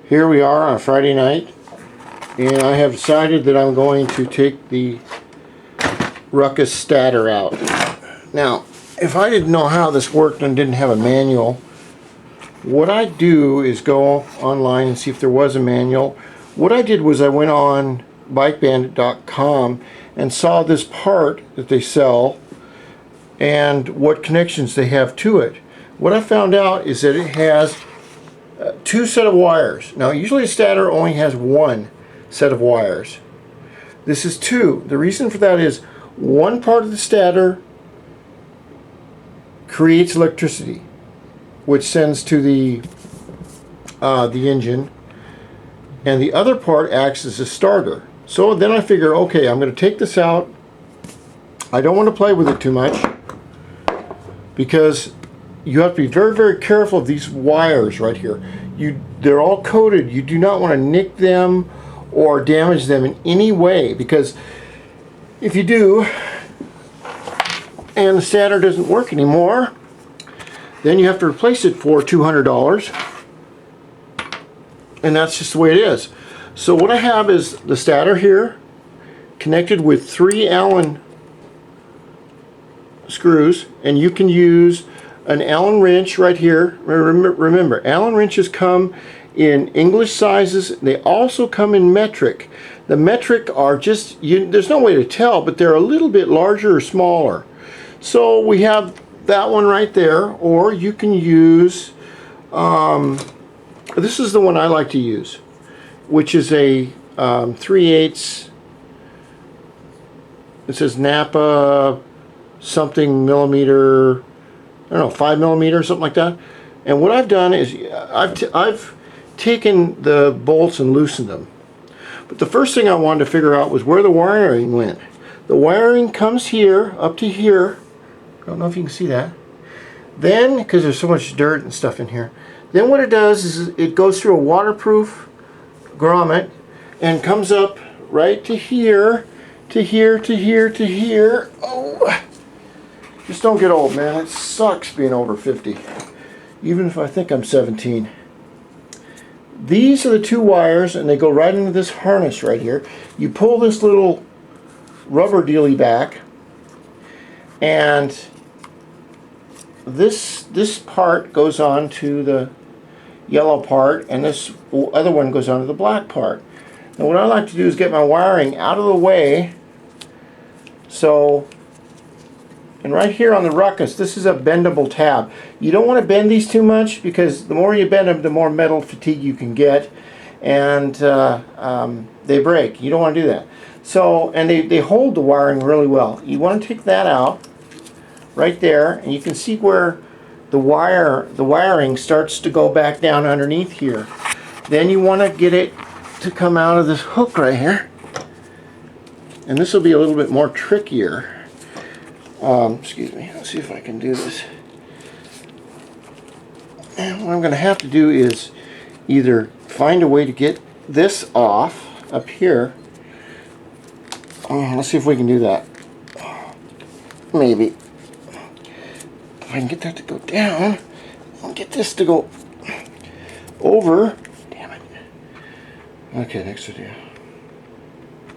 Here we are on a Friday night, and I have decided that I'm going to take the RUCKUS stator out. Now, if I didn't know how this worked and didn't have a manual, what I'd do is go online and see if there was a manual. What I did was I went on bikebandit.com and saw this part that they sell and what connections they have to it. What I found out is that it has two set of wires. Now usually a stator only has one set of wires. This is two. The reason for that is one part of the stator creates electricity, which sends to the engine, and the other part acts as a starter. So then I figure, okay, I'm going to take this out. I don't want to play with it too much because you have to be very, very careful of these wires right here. They're all coated. You do not want to nick them or damage them in any way, because if you do and the stator doesn't work anymore, then you have to replace it for $200, and that's just the way it is. So what I have is the stator here connected with 3 Allen screws, and you can use an Allen wrench right here. Remember, Allen wrenches come in English sizes. They also come in metric. The metric are just, there's no way to tell, but they're a little bit larger or smaller. So we have that one right there, or you can use, this is the one I like to use, which is a 3/8, it says Napa something millimeter, I don't know, 5 millimeter, something like that. And what I've done is I've taken the bolts and loosened them. But the first thing I wanted to figure out was where the wiring went. The wiring comes here, up to here. I don't know if you can see that. Then, because there's so much dirt and stuff in here, then what it does is it goes through a waterproof grommet and comes up right to here, to here, to here, to here. Oh, just don't get old, man. It sucks being over 50, even if I think I'm 17. These are the two wires, and they go right into this harness right here. You pull this little rubber dealy back, and this part goes on to the yellow part, and this other one goes on to the black part. Now what I like to do is get my wiring out of the way. So, and right here on the RUCKUS, this is a bendable tab. You don't want to bend these too much, because the more you bend them, the more metal fatigue you can get, and they break. You don't want to do that. So, and they hold the wiring really well. You want to take that out right there, and you can see where the wiring starts to go back down underneath here. Then you want to get it to come out of this hook right here, and this will be a little bit more trickier. Excuse me, let's see if I can do this. And what I'm going to have to do is either find a way to get this off up here. Let's see if we can do that. Maybe. If I can get that to go down, I'll get this to go over. Damn it. Okay, next video.